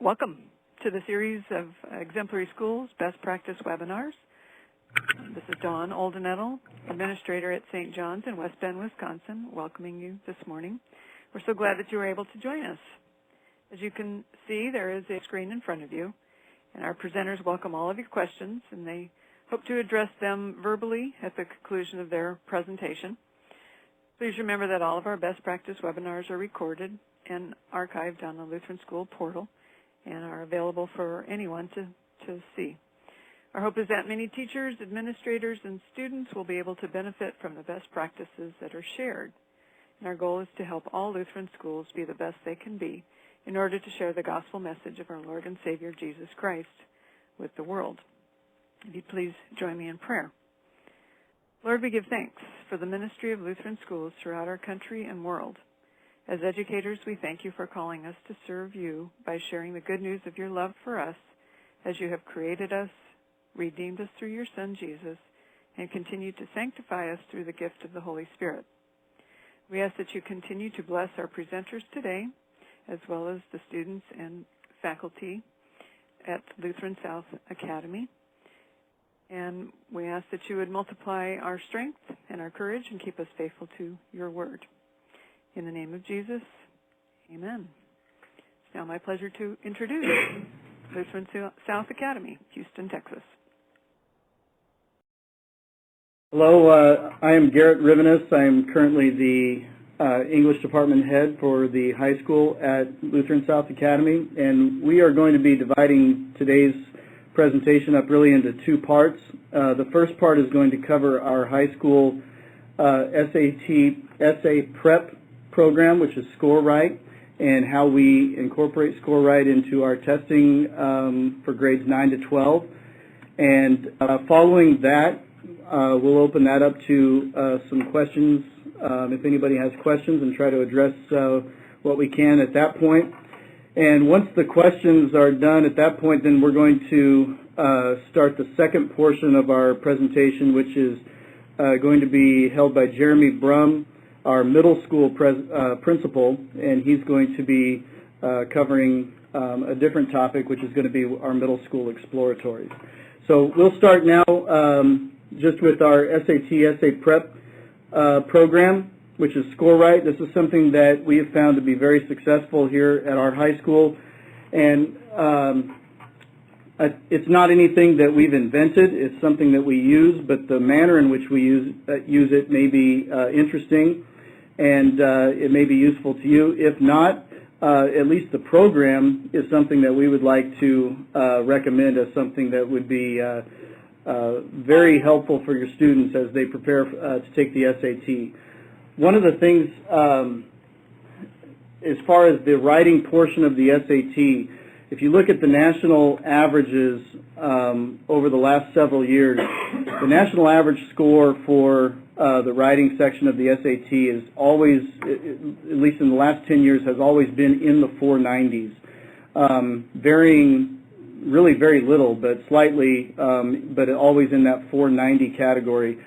Welcome to the series of Exemplary Schools Best Practice Webinars. This is Dawn Oldenettle, Administrator at St. John's in West Bend, Wisconsin, welcoming you this morning. We're so glad that you were able to join us. As you can see, there is a screen in front of you, and our presenters welcome all of your questions, and they hope to address them verbally at the conclusion of their presentation. Please remember that all of our best practice webinars are recorded and archived on the Lutheran School portal and are available for anyone to see. Our hope is that many teachers, administrators, and students will be able to benefit from the best practices that are shared. And our goal is to help all Lutheran schools be the best they can be in order to share the gospel message of our Lord and Savior Jesus Christ with the world. If you'd please join me in prayer. Lord, we give thanks for the ministry of Lutheran schools throughout our country and world. As educators, we thank you for calling us to serve you by sharing the good news of your love for us as you have created us, redeemed us through your Son, Jesus, and continue to sanctify us through the gift of the Holy Spirit. We ask that you continue to bless our presenters today, as well as the students and faculty at Lutheran South Academy. And we ask that you would multiply our strength and our courage and keep us faithful to your word. In the name of Jesus, amen. It's now my pleasure to introduce Lutheran South Academy, Houston, Texas. Hello, I am Garrett Rivenis. I am currently the English department head for the high school at Lutheran South Academy, and we are going to be dividing today's presentation up really into two parts. The first part is going to cover our high school essay prep program, which is ScoreWrite, and how we incorporate ScoreWrite into our testing for grades 9 to 12. And following that, we'll open that up to some questions, if anybody has questions, and try to address what we can at that point. And once the questions are done at that point, then we're going to start the second portion of our presentation, which is going to be held by Jeremy Brum, our middle school principal, and he's going to be covering a different topic, which is going to be our middle school exploratories. So we'll start now just with our essay prep program, which is ScoreWrite. This is something that we have found to be very successful here at our high school, and it's not anything that we've invented. It's something that we use, but the manner in which we use it may be interesting, and it may be useful to you. If not, at least the program is something that we would like to recommend as something that would be very helpful for your students as they prepare to take the SAT. One of the things, as far as the writing portion of the SAT, if you look at the national averages over the last several years, the national average score for the writing section of the SAT is always, at least in the last 10 years, has always been in the 490s, varying really very little, but slightly, but always in that 490 category.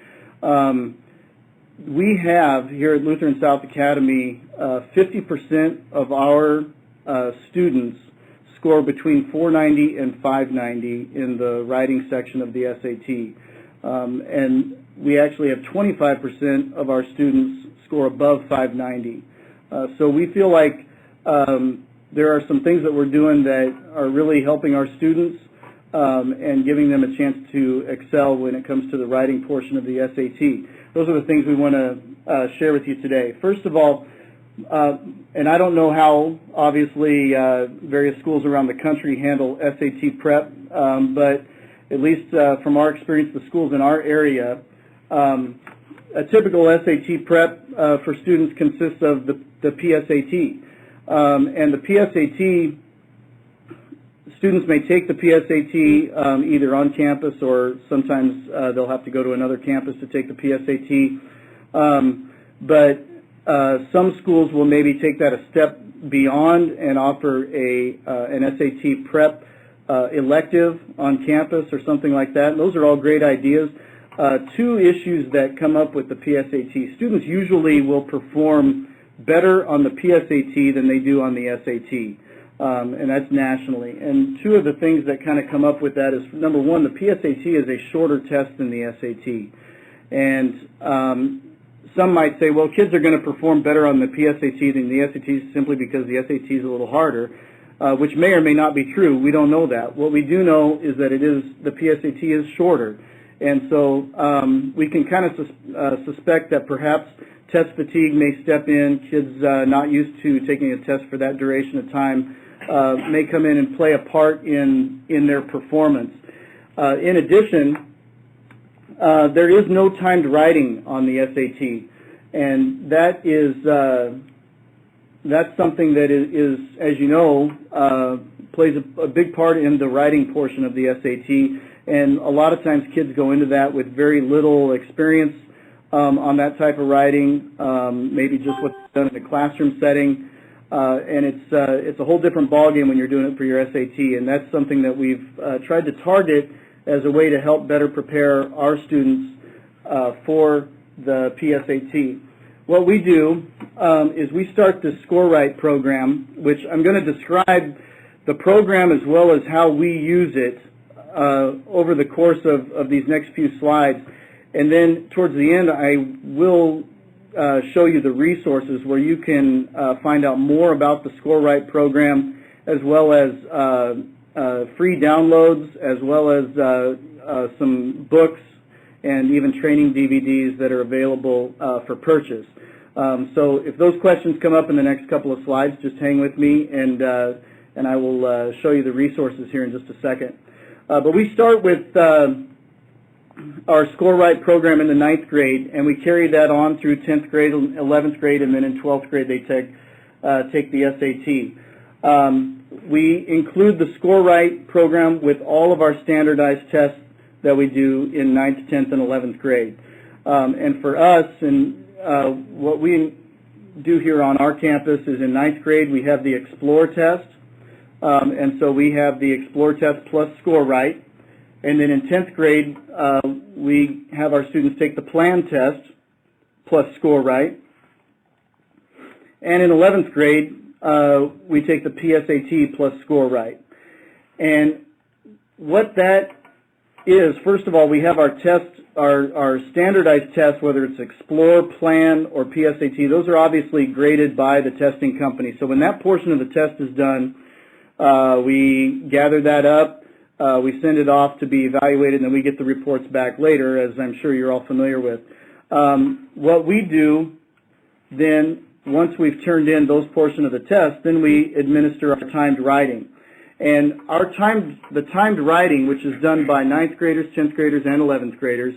We have, here at Lutheran South Academy, 50% of our students score between 490 and 590 in the writing section of the SAT. And we actually have 25% of our students score above 590. So we feel like there are some things that we're doing that are really helping our students and giving them a chance to excel when it comes to the writing portion of the SAT. Those are the things we want to share with you today. First of all, and I don't know how, obviously, various schools around the country handle SAT prep, but at least from our experience, the schools in our area, a typical SAT prep for students consists of the PSAT. And the PSAT, students may take the PSAT either on campus, or sometimes they'll have to go to another campus to take the PSAT. But some schools will maybe take that a step beyond and offer an SAT prep elective on campus or something like that. And those are all great ideas. Two issues that come up with the PSAT. Students usually will perform better on the PSAT than they do on the SAT. and that's nationally. And two of the things that kind of come up with that is, number one, the PSAT is a shorter test than the SAT. And some might say, well, kids are going to perform better on the PSAT than the SAT simply because the SAT is a little harder, which may or may not be true. We don't know that. What we do know is that the PSAT is shorter. And so we can kind of suspect that perhaps test fatigue may step in. Kids not used to taking a test for that duration of time may come in and play a part in their performance. In addition, there is no timed writing on the SAT, and that's something that is, as you know, plays a big part in the writing portion of the SAT, and a lot of times kids go into that with very little experience on that type of writing, maybe just what's done in a classroom setting, and it's a whole different ballgame when you're doing it for your SAT, and that's something that we've tried to target as a way to help better prepare our students for the PSAT. What we do is we start the ScoreWrite program, which I'm going to describe the program as well as how we use it over the course of these next few slides. And then towards the end, I will show you the resources where you can find out more about the ScoreWrite program, as well as free downloads, as well as some books and even training DVDs that are available for purchase. So if those questions come up in the next couple of slides, just hang with me, and I will show you the resources here in just a second. But we start with our ScoreWrite program in the 9th grade, and we carry that on through 10th grade, 11th grade, and then in 12th grade they take the SAT. We include the ScoreWrite program with all of our standardized tests that we do in 9th, 10th, and 11th grade. And for us, what we do here on our campus is in 9th grade we have the Explore test, and so we have the Explore test plus ScoreWrite. And then in 10th grade, we have our students take the Plan test plus ScoreWrite. And in 11th grade, we take the PSAT plus ScoreWrite. And what that is, first of all, we have our tests, our standardized tests, whether it's Explore, Plan, or PSAT. Those are obviously graded by the testing company. So when that portion of the test is done, we gather that up. We send it off to be evaluated, and then we get the reports back later, as I'm sure you're all familiar with. What we do then, once we've turned in those portions of the test, then we administer our timed writing. And the timed writing, which is done by 9th graders, 10th graders, and 11th graders,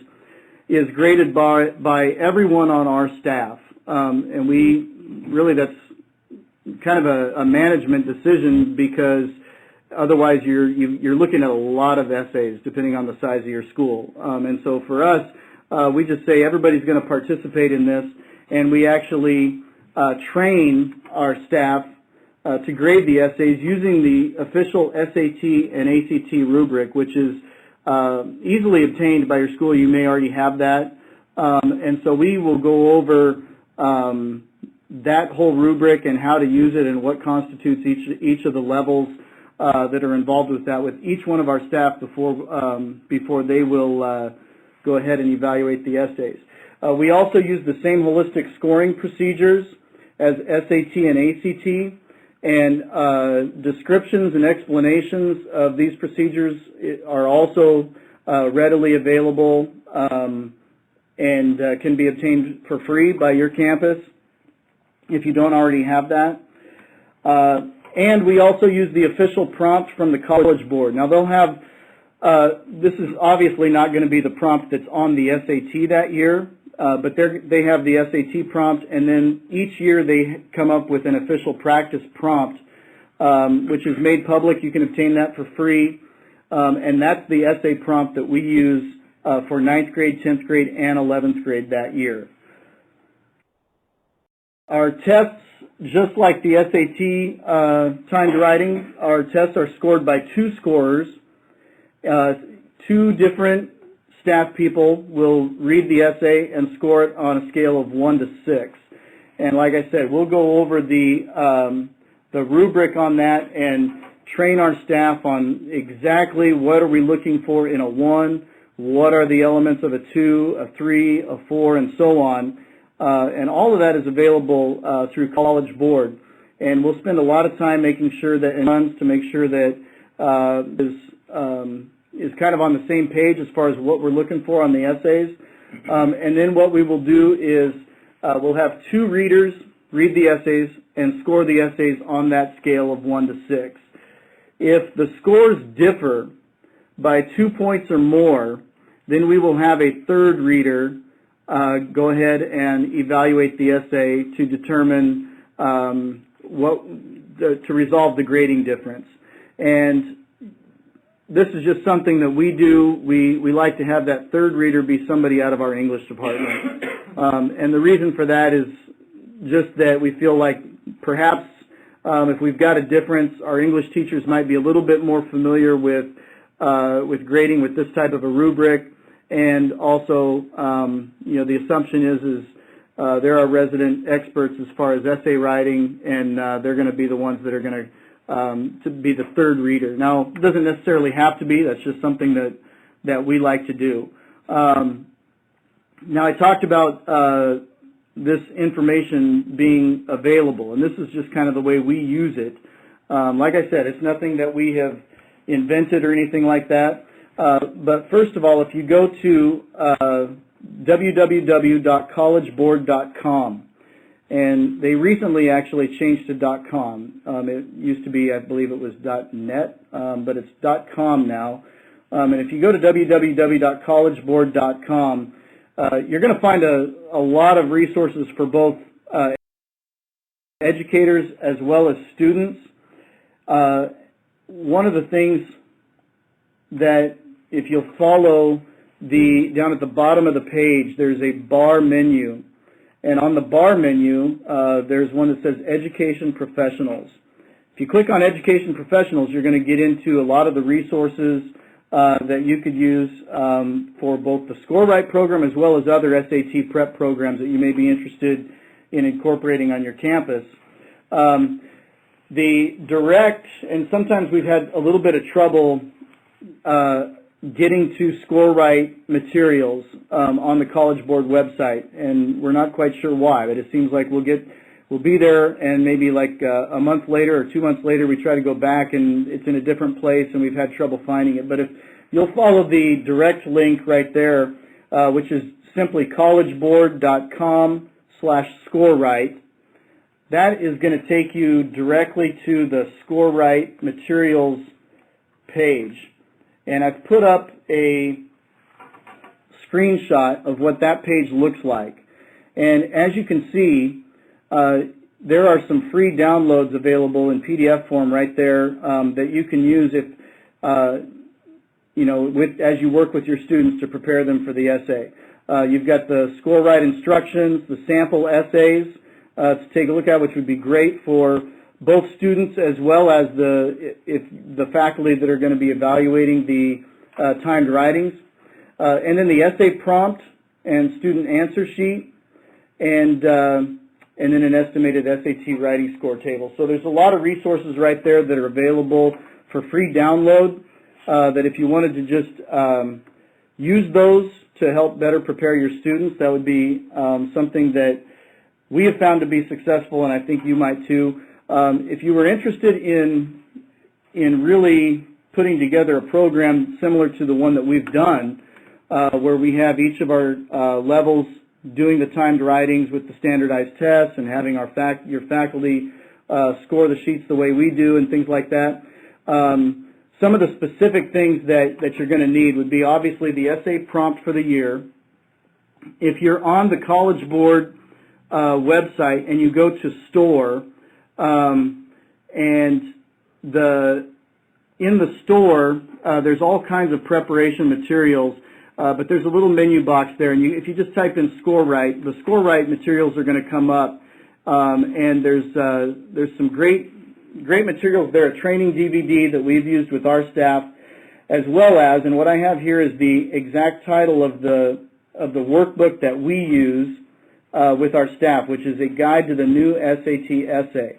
is graded by everyone on our staff. And that's kind of a management decision, because otherwise you're looking at a lot of essays depending on the size of your school. And so for us, we just say everybody's going to participate in this, and we actually train our staff to grade the essays using the official SAT and ACT rubric, which is easily obtained by your school. You may already have that. And so we will go over that whole rubric and how to use it and what constitutes each of the levels that are involved with that with each one of our staff before they will go ahead and evaluate the essays. We also use the same holistic scoring procedures as SAT and ACT, and descriptions and explanations of these procedures are also readily available and can be obtained for free by your campus if you don't already have that. And we also use the official prompt from the College Board. Now they'll have, this is obviously not going to be the prompt that's on the SAT that year, but they have the SAT prompt, and then each year they come up with an official practice prompt, which is made public. You can obtain that for free, and that's the essay prompt that we use for 9th grade, 10th grade, and 11th grade that year. Our tests, just like the SAT timed writing, our tests are scored by two scorers. Two different staff people will read the essay and score it on a scale of 1 to 6. And like I said, we'll go over the rubric on that and train our staff on exactly what are we looking for in a 1, what are the elements of a 2, a 3, a 4, and so on. And all of that is available through College Board. And we'll spend a lot of time making sure that to make sure that is kind of on the same page as far as what we're looking for on the essays. And then what we will do is we'll have 2 readers read the essays and score the essays on that scale of 1 to 6. If the scores differ by 2 points or more, then we will have a 3rd reader go ahead and evaluate the essay to determine to resolve the grading difference. And this is just something that we do. We like to have that 3rd reader be somebody out of our English department. And the reason for that is just that we feel like perhaps if we've got a difference, our English teachers might be a little bit more familiar with grading with this type of a rubric. And also, the assumption is there are resident experts as far as essay writing, and they're going to be the ones that are going to be the 3rd reader. Now, it doesn't necessarily have to be. That's just something that we like to do. Now, I talked about this information being available, and this is just kind of the way we use it. Like I said, it's nothing that we have invented or anything like that. But first of all, if you go to www.collegeboard.com, and they recently actually changed to .com. It used to be, I believe it was .net, but it's .com now. And if you go to www.collegeboard.com, you're going to find a lot of resources for both educators as well as students. One of the things that if you'll follow down at the bottom of the page, there's a bar menu. And on the bar menu, there's one that says Education Professionals. If you click on Education Professionals, you're going to get into a lot of the resources that you could use for both the ScoreWrite program as well as other SAT prep programs that you may be interested in incorporating on your campus. The direct, and sometimes we've had a little bit of trouble getting to ScoreWrite materials on the College Board website, and we're not quite sure why, but it seems like we'll be there, and maybe like a month later or 2 months later we try to go back and it's in a different place and we've had trouble finding it. But if you'll follow the direct link right there, which is simply collegeboard.com/ScoreWrite, that is going to take you directly to the ScoreWrite materials page. And I've put up a screenshot of what that page looks like. And as you can see, there are some free downloads available in PDF form right there that you can use if, as you work with your students to prepare them for the essay. You've got the ScoreWrite instructions, the sample essays to take a look at, which would be great for both students as well as the faculty that are going to be evaluating the timed writings. And then the essay prompt and student answer sheet, and then an estimated SAT writing score table. So there's a lot of resources right there that are available for free download that if you wanted to just use those to help better prepare your students, that would be something that we have found to be successful, and I think you might too. If you were interested in really putting together a program similar to the one that we've done, where we have each of our levels doing the timed writings with the standardized tests and having your faculty score the sheets the way we do and things like that. Some of the specific things that you're going to need would be obviously the essay prompt for the year. If you're on the College Board website and you go to Store, and in the store, there's all kinds of preparation materials, but there's a little menu box there, and if you just type in ScoreWrite, the ScoreWrite materials are going to come up, and there's some great materials there, a training DVD that we've used with our staff, as well as, and what I have here is the exact title of the workbook that we use with our staff, which is a guide to the new SAT essay.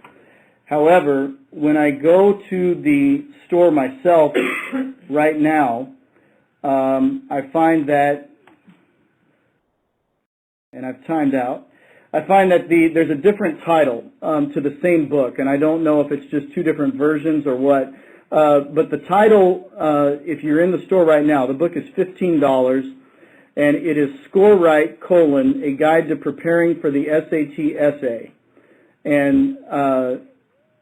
However, when I go to the store myself right now, I find that, and I've timed out, I find that there's a different title to the same book, and I don't know if it's just two different versions or what, but the title, if you're in the store right now, the book is $15, and it is ScoreWrite: A Guide to Preparing for the SAT Essay. And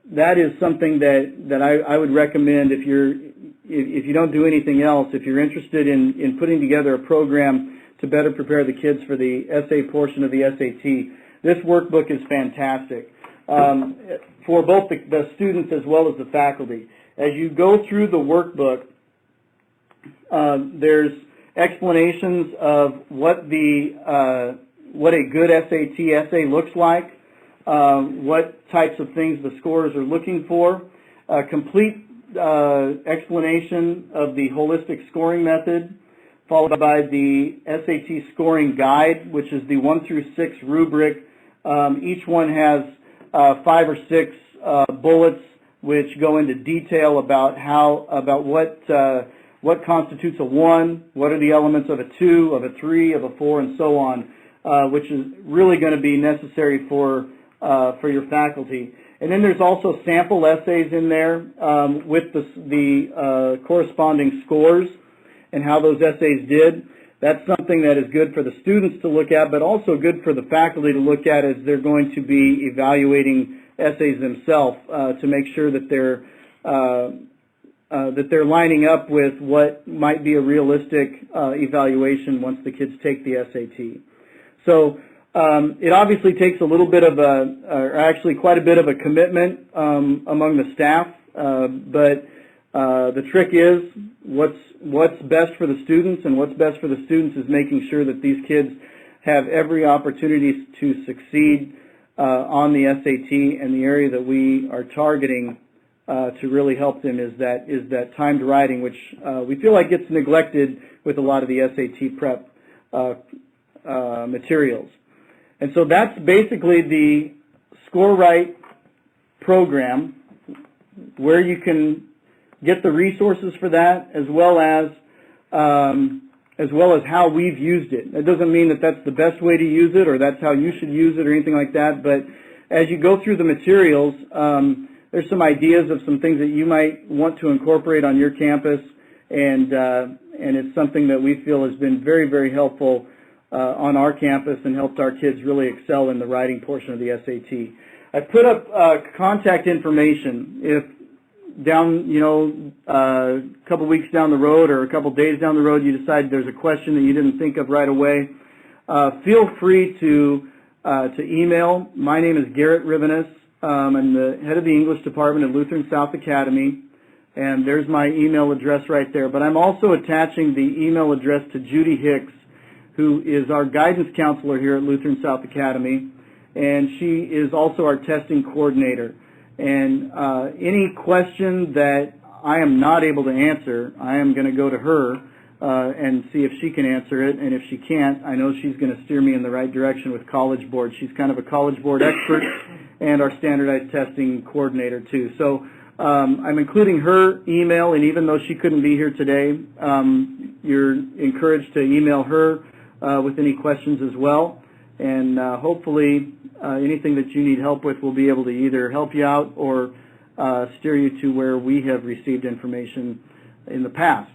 that is something that I would recommend if you don't do anything else, if you're interested in putting together a program to better prepare the kids for the essay portion of the SAT. This workbook is fantastic for both the students as well as the faculty. As you go through the workbook, there's explanations of what a good SAT essay looks like, what types of things the scorers are looking for, a complete explanation of the holistic scoring method, followed by the SAT scoring guide, which is the 1 through 6 rubric. Each one has 5 or 6 bullets which go into detail about what constitutes a 1, what are the elements of a 2, of a 3, of a 4, and so on, which is really going to be necessary for your faculty. And then there's also sample essays in there with the corresponding scores and how those essays did. That's something that is good for the students to look at, but also good for the faculty to look at as they're going to be evaluating essays themselves to make sure that they're lining up with what might be a realistic evaluation once the kids take the SAT. So it obviously takes a little bit of or actually quite a bit of a commitment among the staff, but the trick is what's best for the students, and what's best for the students is making sure that these kids have every opportunity to succeed on the SAT, and the area that we are targeting to really help them is that timed writing, which we feel like gets neglected with a lot of the SAT prep materials. And so that's basically the ScoreWrite program, where you can get the resources for that, as well as how we've used it. It doesn't mean that that's the best way to use it, or that's how you should use it, or anything like that. But as you go through the materials, there's some ideas of some things that you might want to incorporate on your campus, and it's something that we feel has been very, very helpful on our campus and helped our kids really excel in the writing portion of the SAT. I put up contact information. If down, a couple weeks down the road or a couple days down the road you decide there's a question that you didn't think of right away, feel free to email. My name is Garrett Rivenes. I'm the head of the English department at Lutheran South Academy, and there's my email address right there. But I'm also attaching the email address to Judy Hicks, who is our guidance counselor here at Lutheran South Academy, and she is also our testing coordinator. And any question that I am not able to answer, I am going to go to her and see if she can answer it. And if she can't, I know she's going to steer me in the right direction with College Board. She's kind of a College Board expert and our standardized testing coordinator too. So I'm including her email, and even though she couldn't be here today, you're encouraged to email her with any questions as well. And hopefully anything that you need help with, we'll be able to either help you out or steer you to where we have received information in the past.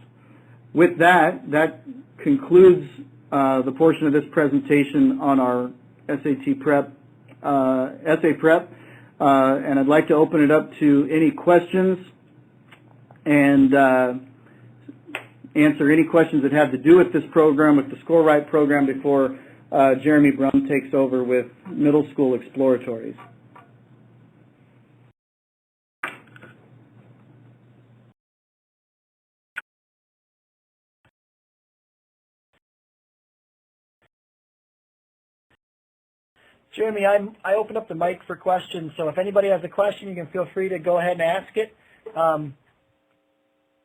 With that, that concludes the portion of this presentation on our SAT prep, essay prep, and I'd like to open it up to any questions and answer any questions that have to do with this program, with the ScoreWrite program, before Jeremy Brum takes over with middle school exploratories. Jeremy, I opened up the mic for questions, so if anybody has a question, you can feel free to go ahead and ask it. And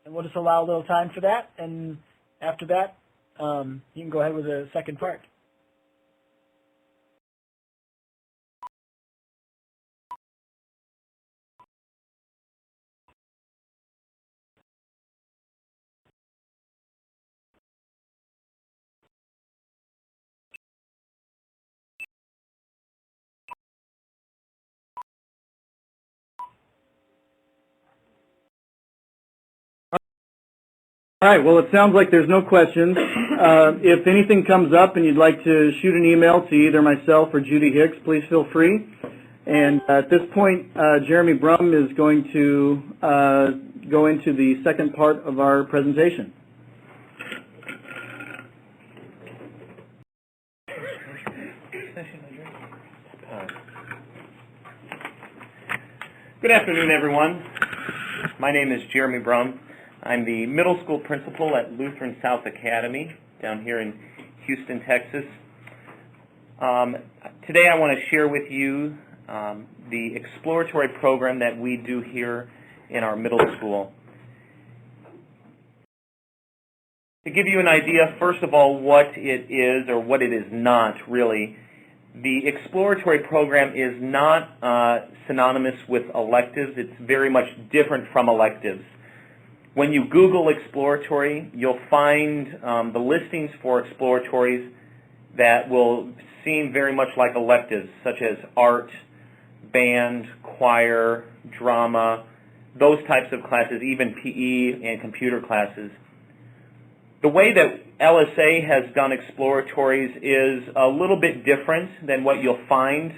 we'll just allow a little time for that, and after that, you can go ahead with the second part. All right, well, it sounds like there's no questions. If anything comes up and you'd like to shoot an email to either myself or Judy Hicks, please feel free. And at this point, Jeremy Brum is going to go into the second part of our presentation. Good afternoon, everyone. My name is Jeremy Brum. I'm the middle school principal at Lutheran South Academy down here in Houston, Texas. Today I want to share with you the exploratory program that we do here in our middle school. To give you an idea, first of all, what it is or what it is not really, the exploratory program is not synonymous with electives. It's very much different from electives. When you Google exploratory, you'll find the listings for exploratories that will seem very much like electives, such as art, band, choir, drama, those types of classes, even PE and computer classes. The way that LSA has done exploratories is a little bit different than what you'll find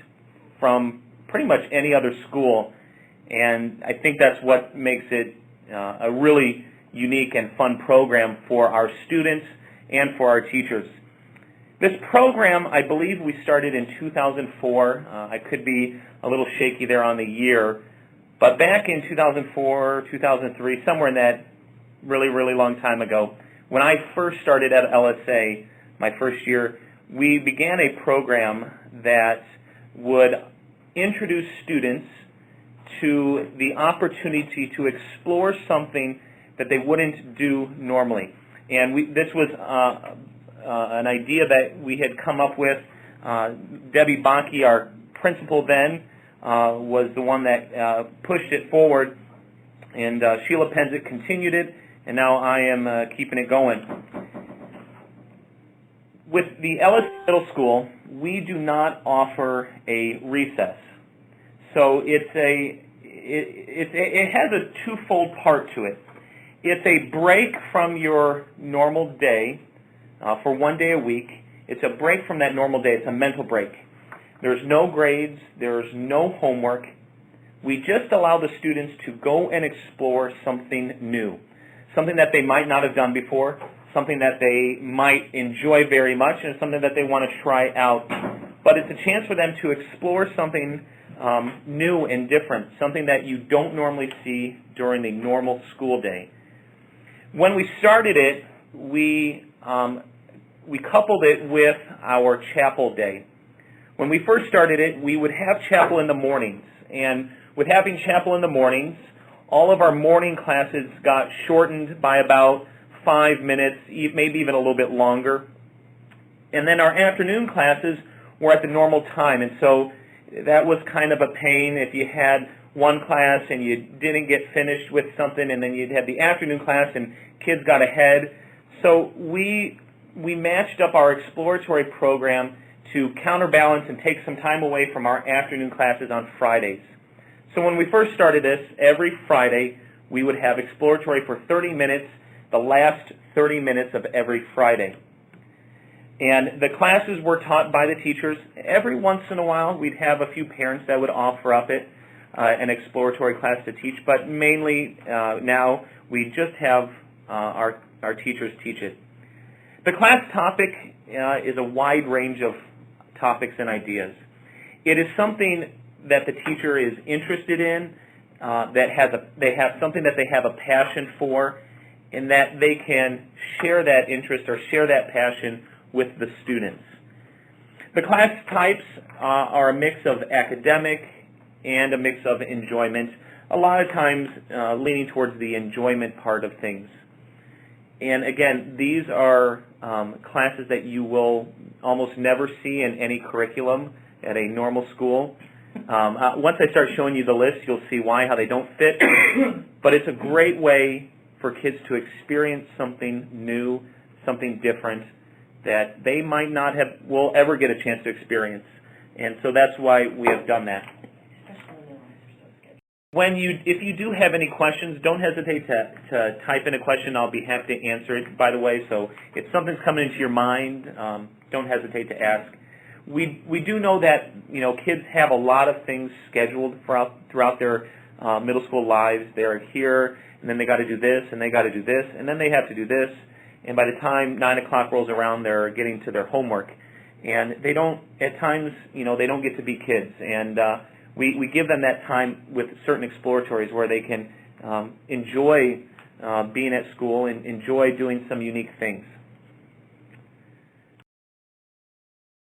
from pretty much any other school, and I think that's what makes it a really unique and fun program for our students and for our teachers. This program, I believe we started in 2004. I could be a little shaky there on the year, but back in 2004, 2003, somewhere in that really long time ago, when I first started at LSA, my first year, we began a program that would introduce students to the opportunity to explore something that they wouldn't do normally. And this was an idea that we had come up with. Debbie Bakke, our principal then, was the one that pushed it forward, and Sheila Penzick continued it, and now I am keeping it going. With the LSA Middle School, we do not offer a recess. So it has a twofold part to it. It's a break from your normal day for one day a week. It's a break from that normal day. It's a mental break. There's no grades. There's no homework. We just allow the students to go and explore something new, something that they might not have done before, something that they might enjoy very much, and something that they want to try out. But it's a chance for them to explore something new and different, something that you don't normally see during the normal school day. When we started it, we coupled it with our chapel day. When we first started it, we would have chapel in the mornings, and with having chapel in the mornings, all of our morning classes got shortened by about 5 minutes, maybe even a little bit longer. And then our afternoon classes were at the normal time, and so that was kind of a pain if you had one class and you didn't get finished with something, and then you'd have the afternoon class and kids got ahead. So we matched up our exploratory program to counterbalance and take some time away from our afternoon classes on Fridays. So when we first started this, every Friday we would have exploratory for 30 minutes, the last 30 minutes of every Friday. And the classes were taught by the teachers. Every once in a while, we'd have a few parents that would offer up an exploratory class to teach, but mainly now we just have our teachers teach it. The class topic is a wide range of topics and ideas. It is something that the teacher is interested in, they have something that they have a passion for, and that they can share that interest or share that passion with the students. The class types are a mix of academic and a mix of enjoyment, a lot of times leaning towards the enjoyment part of things. And again, these are classes that you will almost never see in any curriculum at a normal school. Once I start showing you the list, you'll see how they don't fit. But it's a great way for kids to experience something new, something different that they might not will ever get a chance to experience. And so that's why we have done that. If you do have any questions, don't hesitate to type in a question. I'll be happy to answer it, by the way. So if something's coming into your mind, don't hesitate to ask. We do know that kids have a lot of things scheduled throughout their middle school lives. They're here, and then they got to do this, and they got to do this, and then they have to do this. And by the time 9 o'clock rolls around, they're getting to their homework, and they don't. At times, they don't get to be kids, and we give them that time with certain exploratories where they can enjoy being at school and enjoy doing some unique things.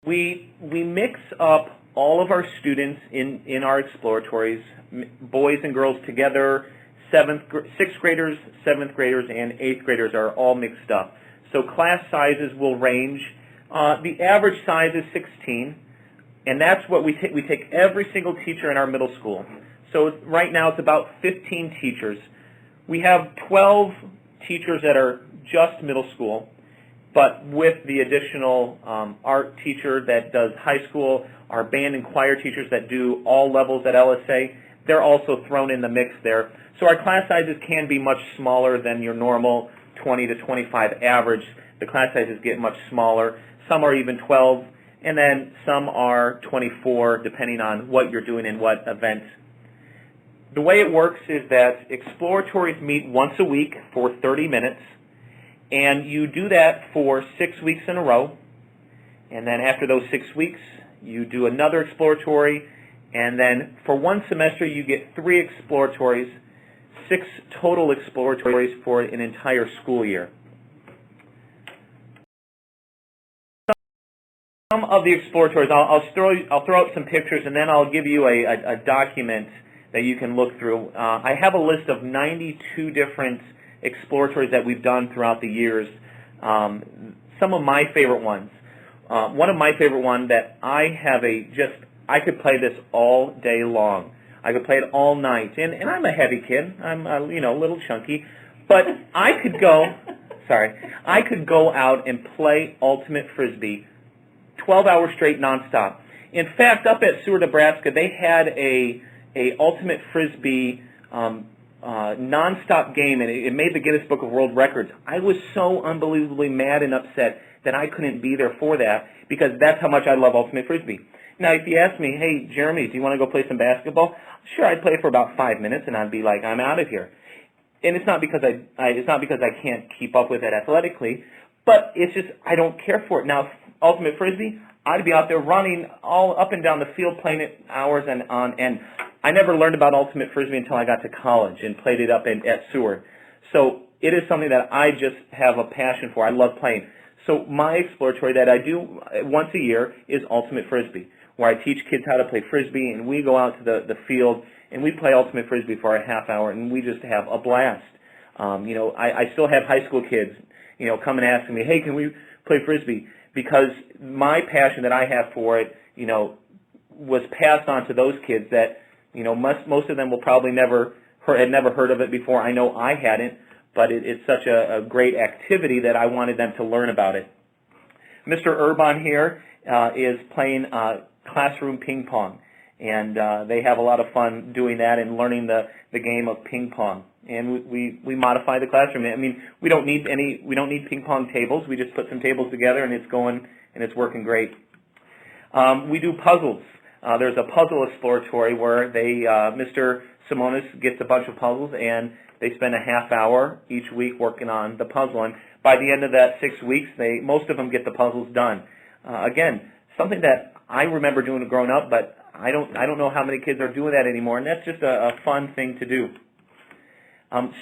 We mix up all of our students in our exploratories, boys and girls together. 6th graders, 7th graders, and 8th graders are all mixed up. So class sizes will range. The average size is 16. And that's what we take. We take every single teacher in our middle school. So right now it's about 15 teachers. We have 12 teachers that are just middle school, but with the additional art teacher that does high school, our band and choir teachers that do all levels at LSA, they're also thrown in the mix there. So our class sizes can be much smaller than your normal 20 to 25 average. The class sizes get much smaller. Some are even 12. And then some are 24, depending on what you're doing in what event. The way it works is that exploratories meet once a week for 30 minutes, and you do that for 6 weeks in a row. And then after those 6 weeks, you do another exploratory, and then for one semester, you get 3 exploratories, 6 total exploratories for an entire school year. Some of the exploratories, I'll throw out some pictures, and then I'll give you a document that you can look through. I have a list of 92 different exploratories that we've done throughout the years. Some of my favorite ones. One of my favorite ones that I could play this all day long. I could play it all night, and I'm a heavy kid. I'm a little chunky, but I could go out and play ultimate frisbee 12 hours straight nonstop. In fact, up at Seward, Nebraska, they had a ultimate frisbee nonstop game, and it made the Guinness Book of World Records. I was so unbelievably mad and upset that I couldn't be there for that, because that's how much I love ultimate frisbee. Now, if you ask me, hey, Jeremy, do you want to go play some basketball? Sure, I'd play for about 5 minutes, and I'd be like, I'm out of here. And it's not because I can't keep up with it athletically, but it's just I don't care for it. Now, ultimate frisbee, I'd be out there running all up and down the field playing it hours and on end. I never learned about ultimate frisbee until I got to college and played it up at Seward. So it is something that I just have a passion for. I love playing. So my exploratory that I do once a year is ultimate frisbee, where I teach kids how to play frisbee, and we go out to the field and we play ultimate frisbee for a half hour, and we just have a blast. I still have high school kids, come and asking me, hey, can we play frisbee? Because my passion that I have for it, was passed on to those kids that, most of them will probably had never heard of it before. I know I hadn't, but it's such a great activity that I wanted them to learn about it. Mr. Urban here is playing classroom ping pong, and they have a lot of fun doing that and learning the game of ping pong. And we modify the classroom. I mean, we don't need ping pong tables. We just put some tables together, and it's going and it's working great. We do puzzles. There's a puzzle exploratory where Mr. Simonis gets a bunch of puzzles, and they spend a half hour each week working on the puzzle. And by the end of that 6 weeks, most of them get the puzzles done. Again, something that I remember doing growing up, but I don't know how many kids are doing that anymore, and that's just a fun thing to do.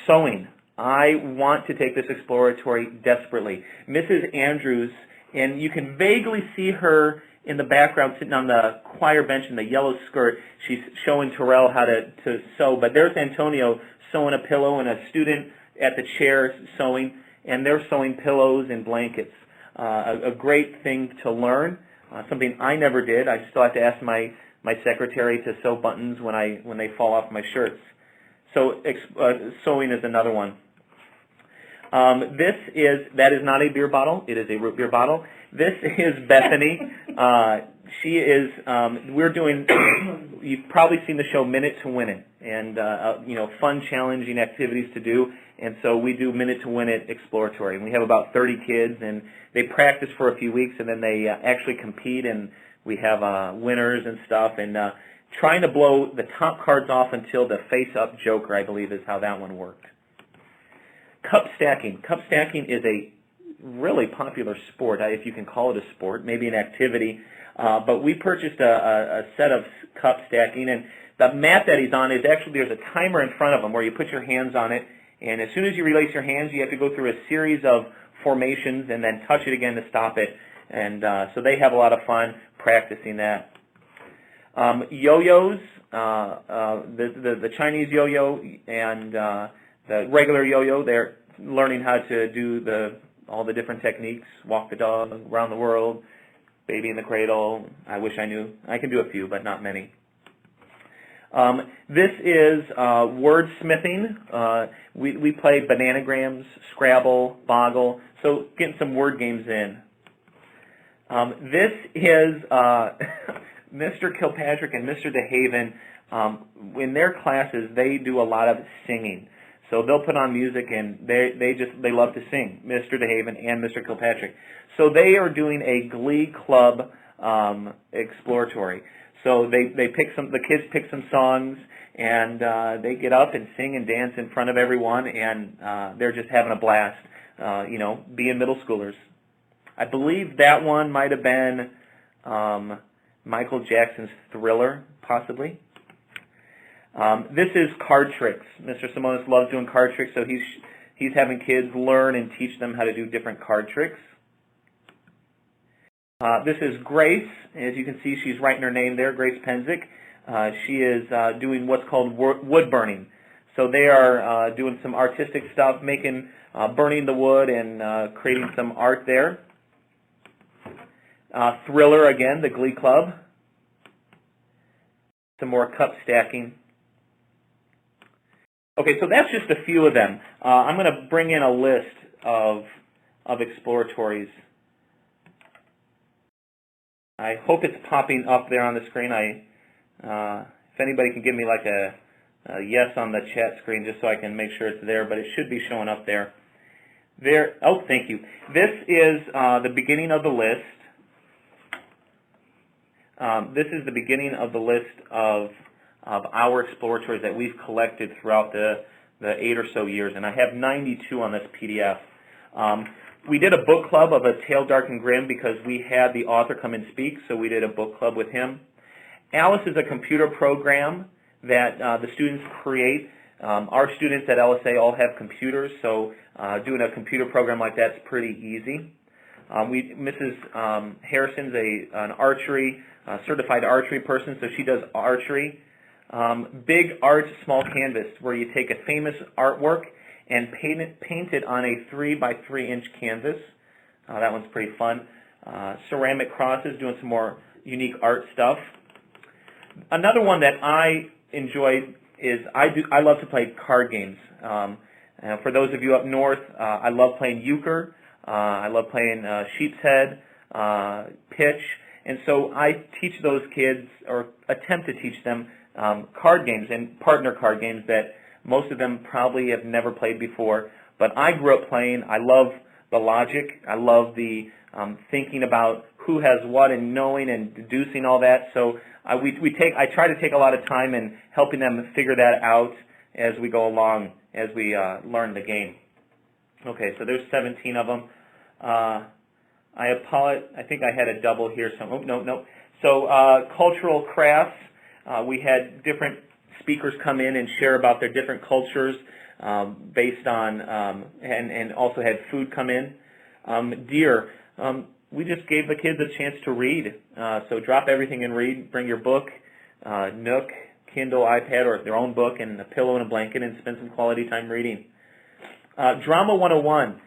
Sewing. I want to take this exploratory desperately. Mrs. Andrews, and you can vaguely see her in the background sitting on the choir bench in the yellow skirt. She's showing Terrell how to sew, but there's Antonio sewing a pillow and a student at the chair sewing, and they're sewing pillows and blankets. A great thing to learn, something I never did. I still have to ask my secretary to sew buttons when they fall off my shirts. So sewing is another one. That is not a beer bottle. It is a root beer bottle. This is Bethany. she is, we're doing, you've probably seen the show Minute to Win It, and you know, fun, challenging activities to do, and so we do Minute to Win It Exploratory, and we have about 30 kids, and they practice for a few weeks, and then they actually compete, and we have winners and stuff, and trying to blow the top cards off until the face-up joker, I believe, is how that one worked. Cup stacking. Cup stacking is a really popular sport, if you can call it a sport, maybe an activity. But we purchased a set of cup stacking, and the mat that he's on is actually, there's a timer in front of him where you put your hands on it, and as soon as you release your hands, you have to go through a series of formations and then touch it again to stop it. And so they have a lot of fun practicing that. Yo-yos, the Chinese yo-yo and the regular yo-yo, they're learning how to do all the different techniques, walk the dog, around the world, baby in the cradle. I wish I knew. I can do a few, but not many. This is wordsmithing. We play bananagrams, Scrabble, Boggle, so getting some word games in. This is Mr. Kilpatrick and Mr. DeHaven. In their classes, they do a lot of singing. So they'll put on music, and they love to sing, Mr. DeHaven and Mr. Kilpatrick. So they are doing a Glee Club Exploratory. So the kids pick some songs, and they get up and sing and dance in front of everyone, and they're just having a blast, you know, being middle schoolers. I believe that one might have been Michael Jackson's Thriller, possibly. This is card tricks. Mr. Simonis loves doing card tricks, so he's having kids learn and teach them how to do different card tricks. This is Grace. As you can see, she's writing her name there, Grace Penzick. She is doing what's called wood burning. So they are doing some artistic stuff, burning the wood and creating some art there. Thriller again, the Glee Club. Some more cup stacking. Okay, so that's just a few of them. I'm going to bring in a list of exploratories. I hope it's popping up there on the screen. If anybody can give me like a yes on the chat screen just so I can make sure it's there, but it should be showing up there. Oh, thank you. This is the beginning of the list. This is the beginning of the list of our exploratories that we've collected throughout the 8 or so years, and I have 92 on this PDF. We did a book club of A Tale Dark and Grim because we had the author come and speak, so we did a book club with him. Alice is a computer program that the students create. Our students at LSA all have computers, so doing a computer program like that's pretty easy. Mrs. Harrison's an archery, certified archery person, so she does archery. Big art, small canvas, where you take a famous artwork and paint it on a 3 by 3 inch canvas. That one's pretty fun. Ceramic crosses, doing some more unique art stuff. Another one that I enjoy is I love to play card games. For those of you up north, I love playing euchre. I love playing sheep's head, pitch, and so I teach those kids, or attempt to teach them, card games and partner card games that most of them probably have never played before. But I grew up playing. I love the logic. I love the thinking about who has what and knowing and deducing all that. So I try to take a lot of time in helping them figure that out as we go along, as we learn the game. Okay, so there's 17 of them. I apologize. I think I had a double here. So no. So cultural crafts. We had different speakers come in and share about their different cultures based on, and also had food come in. Deer. We just gave the kids a chance to read. So drop everything and read. Bring your book, Nook, Kindle, iPad, or their own book, and a pillow and a blanket, and spend some quality time reading. Drama 101.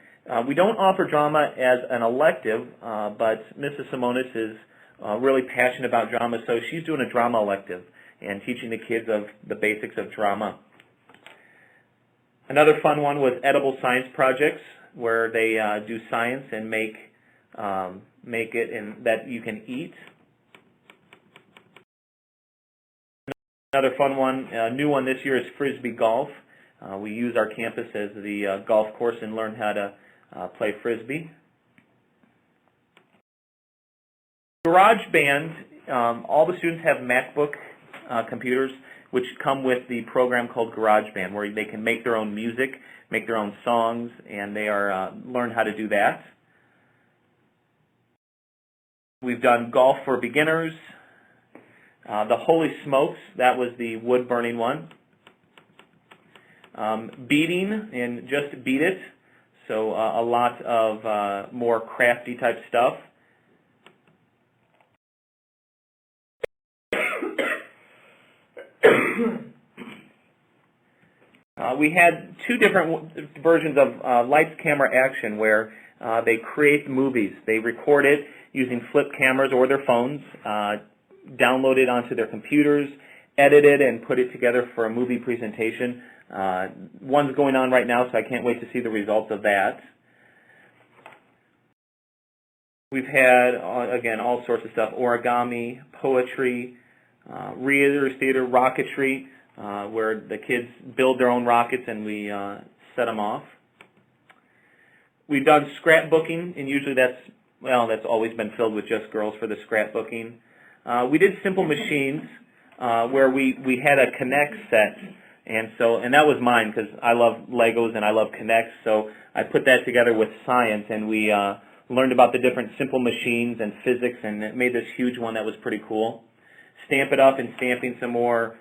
We don't offer drama as an elective, but Mrs. Simonis is really passionate about drama, so she's doing a drama elective and teaching the kids of the basics of drama. Another fun one was edible science projects, where they do science and make it that you can eat. Another fun one, a new one this year is Frisbee Golf. We use our campus as the golf course and learn how to play Frisbee. GarageBand, all the students have MacBook computers which come with the program called GarageBand, where they can make their own music, make their own songs, and they are learn how to do that. We've done Golf for Beginners. The Holy Smokes, that was the wood-burning one. Beating, and just beat it, so a lot of more crafty type stuff. We had two different versions of Lights, Camera, Action, where they create movies. They record it using flip cameras or their phones, download it onto their computers, edit it, and put it together for a movie presentation. One's going on right now, so I can't wait to see the results of that. We've had, again, all sorts of stuff: origami, poetry, Reader's Theater, rocketry, where the kids build their own rockets and we set them off. We've done scrapbooking, and usually that's always been filled with just girls for the scrapbooking. We did Simple Machines, where we had a Connect set, and that was mine because I love Legos and I love Connects, so I put that together with science, and we learned about the different simple machines and physics, and it made this huge one that was pretty cool. Stamp It Up and stamping some more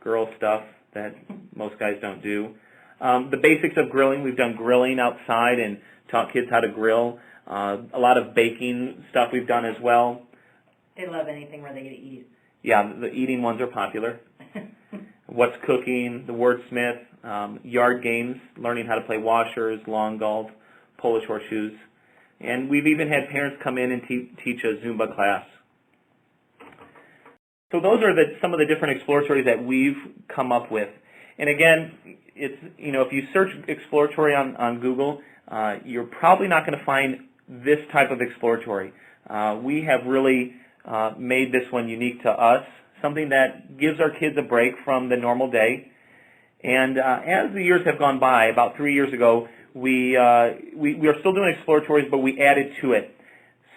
girl stuff that most guys don't do. The basics of grilling, we've done grilling outside and taught kids how to grill. A lot of baking stuff we've done as well. They love anything where they get to eat. Yeah, the eating ones are popular. What's Cooking, the Wordsmith, yard games, learning how to play washers, lawn golf, Polish horseshoes. And we've even had parents come in and teach a Zumba class. So those are some of the different exploratories that we've come up with. And again, it's, if you search exploratory on Google, you're probably not going to find this type of exploratory. We have really made this one unique to us, something that gives our kids a break from the normal day. And as the years have gone by, about 3 years ago, we are still doing exploratories, but we added to it.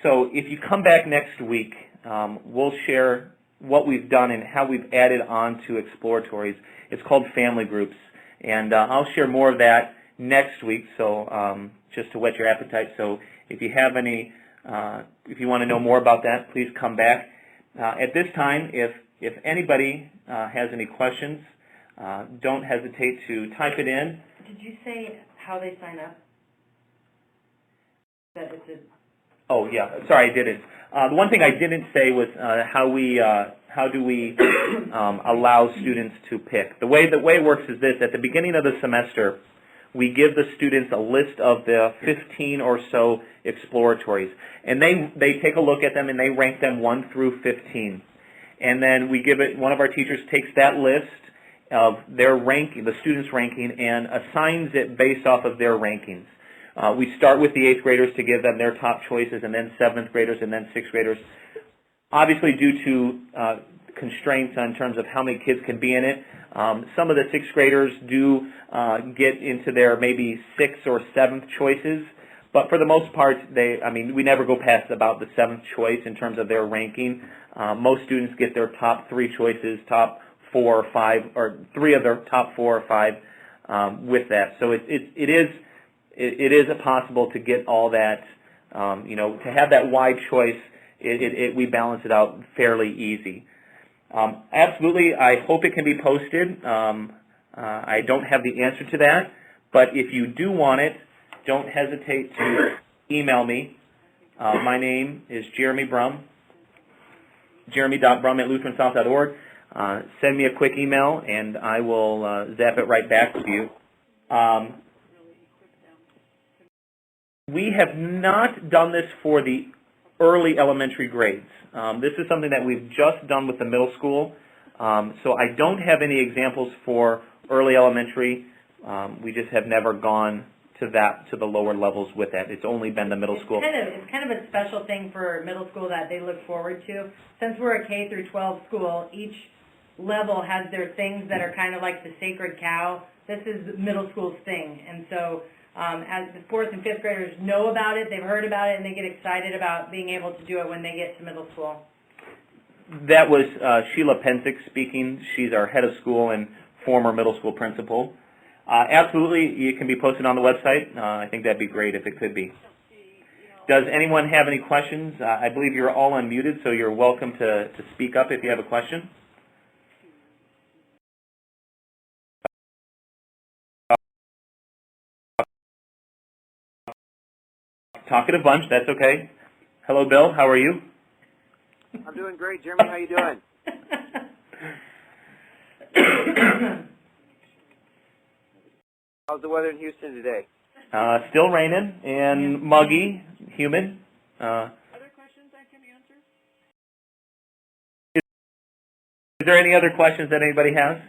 So if you come back next week, we'll share what we've done and how we've added on to exploratories. It's called family groups, and I'll share more of that next week. So just to whet your appetite. So if you have any, if you want to know more about that, please come back. At this time, if anybody has any questions, don't hesitate to type it in. Did you say how they sign up? That it's a... Oh yeah, sorry, I didn't. The one thing I didn't say was how do we allow students to pick. The way it works is this: at the beginning of the semester, we give the students a list of the 15 or so exploratories, and they take a look at them and they rank them 1 through 15, and then we give it. One of our teachers takes that list of their ranking, the students' ranking, and assigns it based off of their rankings. We start with the 8th graders to give them their top choices, and then 7th graders, and then 6th graders. Obviously, due to constraints in terms of how many kids can be in it, some of the 6th graders do get into their maybe 6th or 7th choices, but for the most part, we never go past about the 7th choice in terms of their ranking. Most students get their top 3 choices, top 4 or 5, or 3 of their top 4 or 5 with that. So it is possible to get all that, to have that wide choice. We balance it out fairly easy. Absolutely, I hope it can be posted. I don't have the answer to that, but if you do want it, don't hesitate to email me. My name is Jeremy Brum, jeremy.brum@lutheransouth.org. Send me a quick email, and I will zap it right back to you. We have not done this for the early elementary grades. This is something that we've just done with the middle school. So I don't have any examples for early elementary. We just have never gone to the lower levels with that. It's only been the middle school. It's kind of a special thing for middle school that they look forward to. Since we're a K through 12 school, each level has their things that are kind of like the sacred cow. This is middle school's thing. And so as the 4th and 5th graders know about it, they've heard about it, and they get excited about being able to do it when they get to middle school. That was Sheila Pensick speaking. She's our head of school and former middle school principal. Absolutely, it can be posted on the website. I think that'd be great if it could be. Does anyone have any questions? I believe you're all unmuted, so you're welcome to speak up if you have a question. Talking a bunch, that's okay. Hello, Bill. How are you? I'm doing great, Jeremy. How you doing? How's the weather in Houston today? Still raining and muggy, humid. Other questions I can answer? Is there any other questions that anybody has?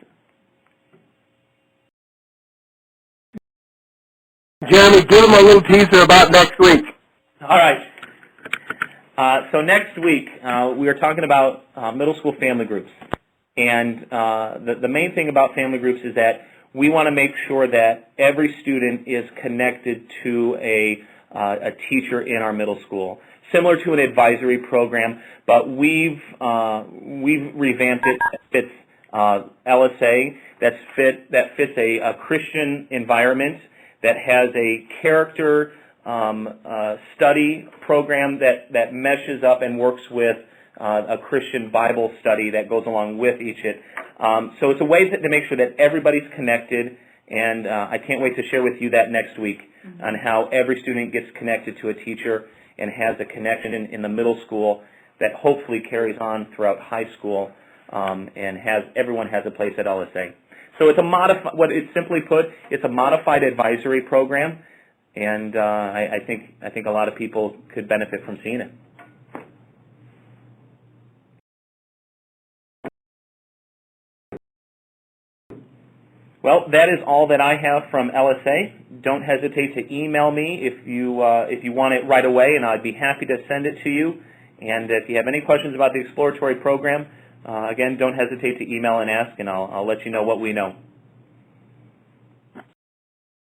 Jeremy, give them a little teaser about next week. All right. So next week, we are talking about middle school family groups. And the main thing about family groups is that we want to make sure that every student is connected to a teacher in our middle school, similar to an advisory program, but we've revamped it that fits LSA, that fits a Christian environment, that has a character study program that meshes up and works with a Christian Bible study that goes along with each. So it's a way to make sure that everybody's connected, and I can't wait to share with you that next week on how every student gets connected to a teacher and has a connection in the middle school that hopefully carries on throughout high school, and everyone has a place at LSA. So it's simply put, it's a modified advisory program, and I think a lot of people could benefit from seeing it. Well, that is all that I have from LSA. Don't hesitate to email me if you want it right away, and I'd be happy to send it to you. And if you have any questions about the exploratory program, again, don't hesitate to email and ask, and I'll let you know what we know.